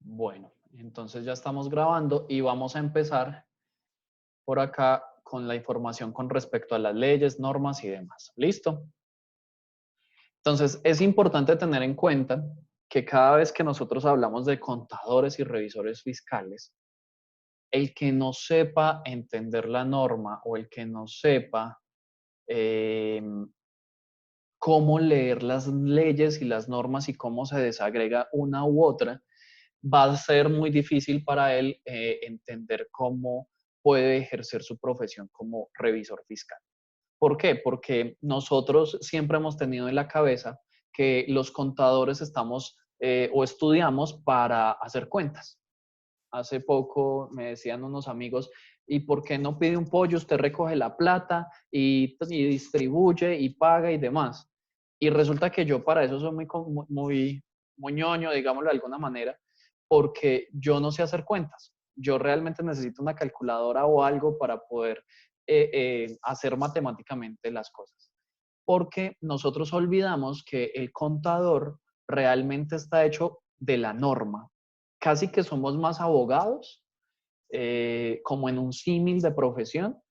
Bueno, entonces ya estamos grabando y vamos a empezar por acá con la información con respecto a las leyes, normas y demás. ¿Listo? Entonces, es importante tener en cuenta que cada vez que nosotros hablamos de contadores y revisores fiscales, el que no sepa entender la norma o el que no sepa eh, cómo leer las leyes y las normas y cómo se desagrega una u otra, va a ser muy difícil para él entender cómo puede ejercer su profesión como revisor fiscal. ¿Por qué? Porque nosotros siempre hemos tenido en la cabeza que los contadores estamos o estudiamos para hacer cuentas. Hace poco me decían unos amigos, ¿y por qué no pide un pollo? Usted recoge la plata y distribuye y paga y demás. Y resulta que yo para eso soy muy ñoño, digámoslo de alguna manera, porque yo no sé hacer cuentas. Yo realmente necesito una calculadora o algo para poder hacer matemáticamente las cosas. Porque nosotros olvidamos que el contador realmente está hecho de la norma. Casi que somos más abogados, como en un símil de profesión,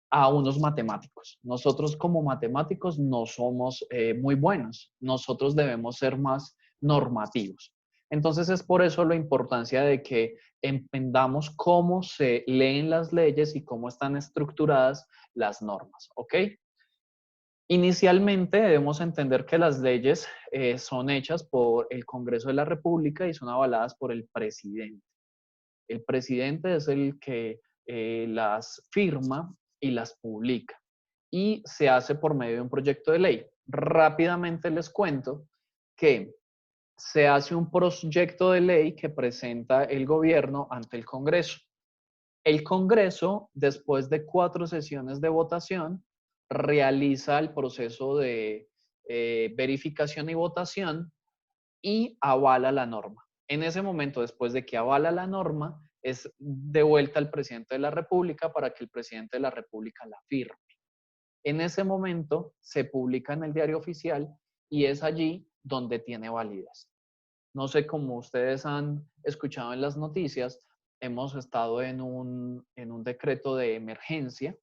a unos matemáticos. Nosotros como matemáticos no somos muy buenos. Nosotros debemos ser más normativos. Entonces es por eso la importancia de que entendamos cómo se leen las leyes y cómo están estructuradas las normas, ¿ok? Inicialmente debemos entender que las leyes son hechas por el Congreso de la República y son avaladas por el presidente. El presidente es el que las firma y las publica y se hace por medio de un proyecto de ley. Rápidamente les cuento que se hace un proyecto de ley que presenta el gobierno ante el Congreso. El Congreso, después de 4 sesiones de votación, realiza el proceso de verificación y votación y avala la norma. En ese momento, después de que avala la norma, es devuelta al presidente de la República para que el presidente de la República la firme. En ese momento se publica en el diario oficial y es allí donde tiene validez. No sé cómo ustedes han escuchado en las noticias, hemos estado en un decreto de emergencia.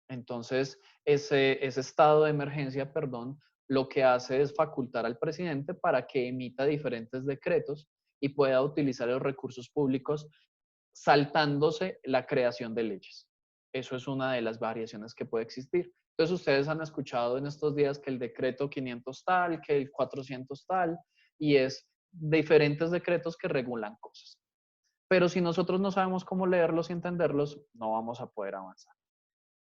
Entonces, ese estado de emergencia, perdón, lo que hace es facultar al presidente para que emita diferentes decretos y pueda utilizar los recursos públicos saltándose la creación de leyes. Eso es una de las variaciones que puede existir. Entonces, ustedes han escuchado en estos días que el decreto 500 tal, que el 400 tal, y es diferentes decretos que regulan cosas. Pero si nosotros no sabemos cómo leerlos y entenderlos, no vamos a poder avanzar.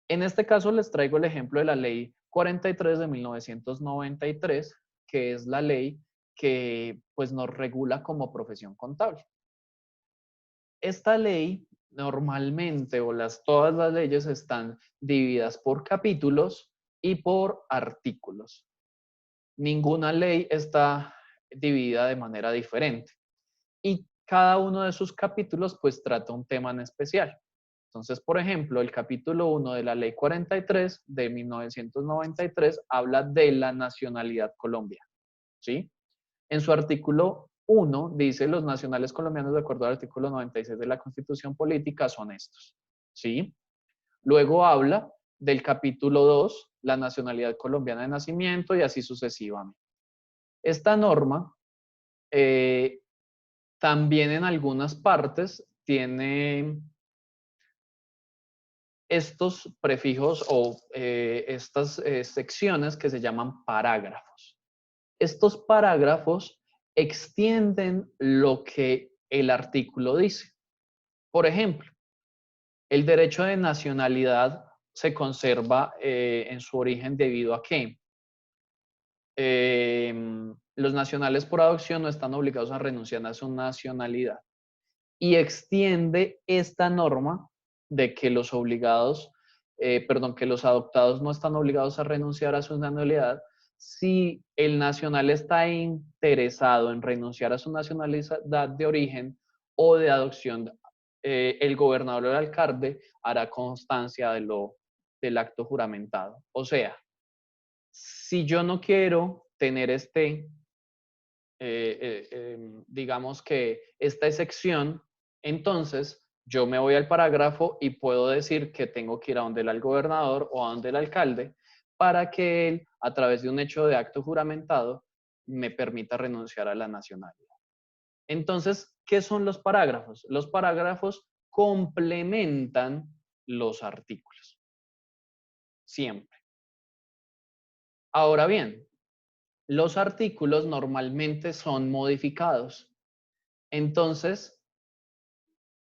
En este caso les traigo el ejemplo de la ley 43 de 1993, que es la ley que pues nos regula como profesión contable. Esta ley normalmente todas las leyes están divididas por capítulos y por artículos. Ninguna ley está dividida de manera diferente. Y cada uno de sus capítulos pues trata un tema en especial. Entonces, por ejemplo, el capítulo 1 de la Ley 43 de 1993 habla de la nacionalidad colombiana, ¿sí? En su artículo 1 dice los nacionales colombianos de acuerdo al artículo 96 de la Constitución Política son estos, ¿sí? Luego habla del capítulo 2, la nacionalidad colombiana de nacimiento y así sucesivamente. Esta norma también en algunas partes tiene estos prefijos o estas secciones que se llaman parágrafos. Estos parágrafos extienden lo que el artículo dice. Por ejemplo, el derecho de nacionalidad se conserva en su origen debido a que los nacionales por adopción no están obligados a renunciar a su nacionalidad. Y extiende esta norma de que los obligados, perdón, que los adoptados no están obligados a renunciar a su nacionalidad si el nacional está interesado en renunciar a su nacionalidad de origen o de adopción, el gobernador o el alcalde hará constancia del acto juramentado. O sea, si yo no quiero tener este digamos que esta excepción, entonces yo me voy al parágrafo y puedo decir que tengo que ir a donde el gobernador o a donde el alcalde para que él, a través de un hecho de acto juramentado, me permita renunciar a la nacionalidad. Entonces, ¿qué son los parágrafos? Los parágrafos complementan los artículos. Siempre. Ahora bien, los artículos normalmente son modificados. Entonces,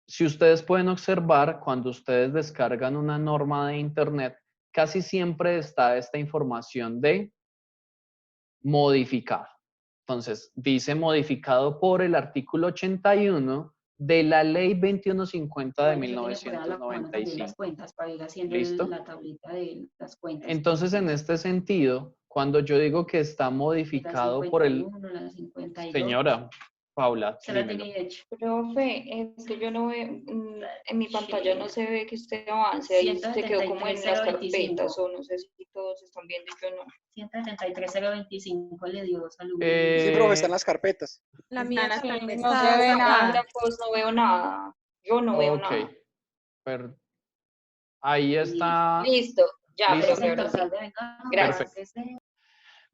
si ustedes pueden observar, cuando ustedes descargan una norma de Internet, casi siempre está esta información de modificado. Entonces, dice modificado por el artículo 81 de la ley 2150 de 1995. ¿Listo? La tablita de las cuentas. Entonces, en este sentido, cuando yo digo que está modificado por el... La 52. Señora Paula, Se la tiene hecho. Profe, es que yo no veo, en mi pantalla no se ve que usted avance, ahí se quedó como en las carpetas, o no sé si todos están viendo y yo no. 173.025 le dio salud. Sí, profe, están las carpetas. La mía Están las también carpetas. No está se ve nada. parágrafos, No veo nada. Yo no veo nada. Ok. Ahí está. Listo, ya, ¿Listo? profe, ahora sí. Gracias.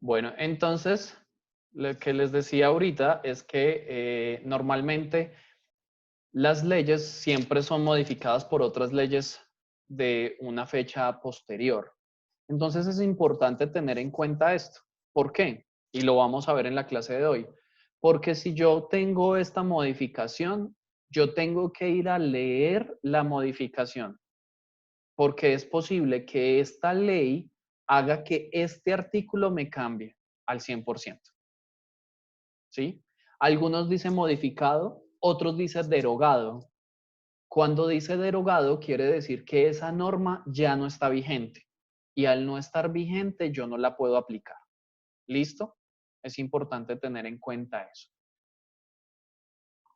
Bueno, entonces, lo que les decía ahorita es que normalmente las leyes siempre son modificadas por otras leyes de una fecha posterior. Entonces es importante tener en cuenta esto. ¿Por qué? Y lo vamos a ver en la clase de hoy. Porque si yo tengo esta modificación, yo tengo que ir a leer la modificación. Porque es posible que esta ley haga que este artículo me cambie al 100%. ¿Sí? Algunos dicen modificado, otros dicen derogado. Cuando dice derogado, quiere decir que esa norma ya no está vigente. Y al no estar vigente, yo no la puedo aplicar. ¿Listo? Es importante tener en cuenta eso.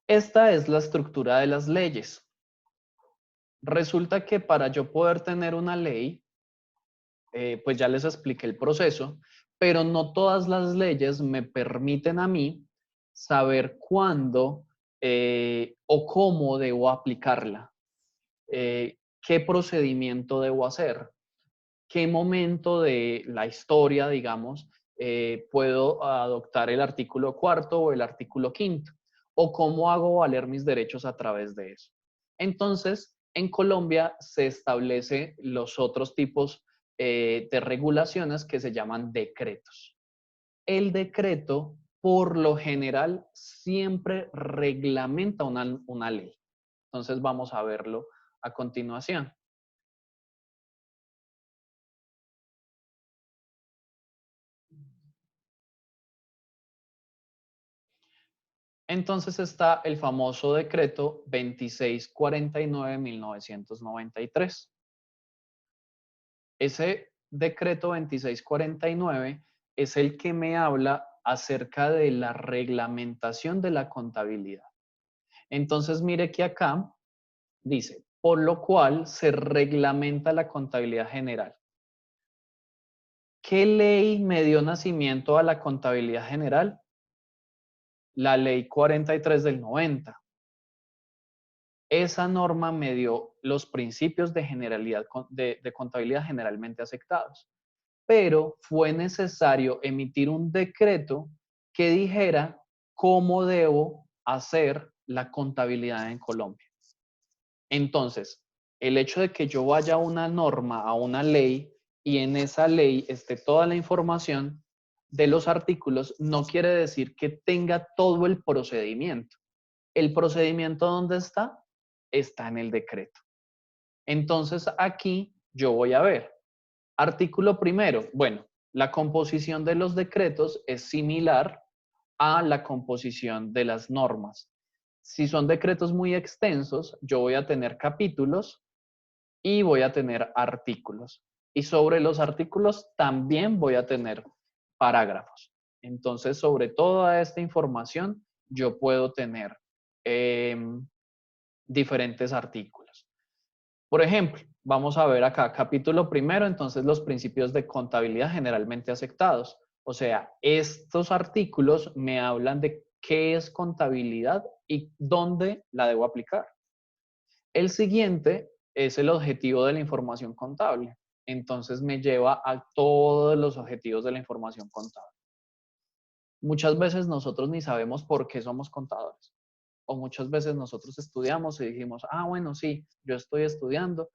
Esta es la estructura de las leyes. Resulta que para yo poder tener una ley, pues ya les expliqué el proceso, pero no todas las leyes me permiten a mí saber cuándo o cómo debo aplicarla, qué procedimiento debo hacer, qué momento de la historia, digamos, puedo adoptar el artículo 4 o el artículo 5, o cómo hago valer mis derechos a través de eso. Entonces, en Colombia se establece los otros tipos de regulaciones que se llaman decretos. El decreto, por lo general, siempre reglamenta una ley. Entonces, vamos a verlo a continuación. Entonces está el famoso decreto 2649-1993. Ese decreto 2649 es el que me habla acerca de la reglamentación de la contabilidad. Entonces mire que acá dice, por lo cual se reglamenta la contabilidad general. ¿Qué ley me dio nacimiento a la contabilidad general? La ley 43 del 90. Esa norma me dio los principios de generalidad de contabilidad generalmente aceptados. Pero fue necesario emitir un decreto que dijera cómo debo hacer la contabilidad en Colombia. Entonces, el hecho de que yo vaya a una norma, a una ley, y en esa ley esté toda la información de los artículos, no quiere decir que tenga todo el procedimiento. ¿El procedimiento dónde está? Está en el decreto. Entonces, aquí yo voy a ver. Artículo primero. Bueno, la composición de los decretos es similar a la composición de las normas. Si son decretos muy extensos, yo voy a tener capítulos y voy a tener artículos. Y sobre los artículos también voy a tener parágrafos. Entonces, sobre toda esta información, yo puedo tener diferentes artículos. Por ejemplo, vamos a ver acá, capítulo primero, entonces los principios de contabilidad generalmente aceptados. O sea, estos artículos me hablan de qué es contabilidad y dónde la debo aplicar. El siguiente es el objetivo de la información contable. Entonces me lleva a todos los objetivos de la información contable. Muchas veces nosotros ni sabemos por qué somos contadores. O muchas veces nosotros estudiamos y dijimos, ah, bueno, sí, yo estoy estudiando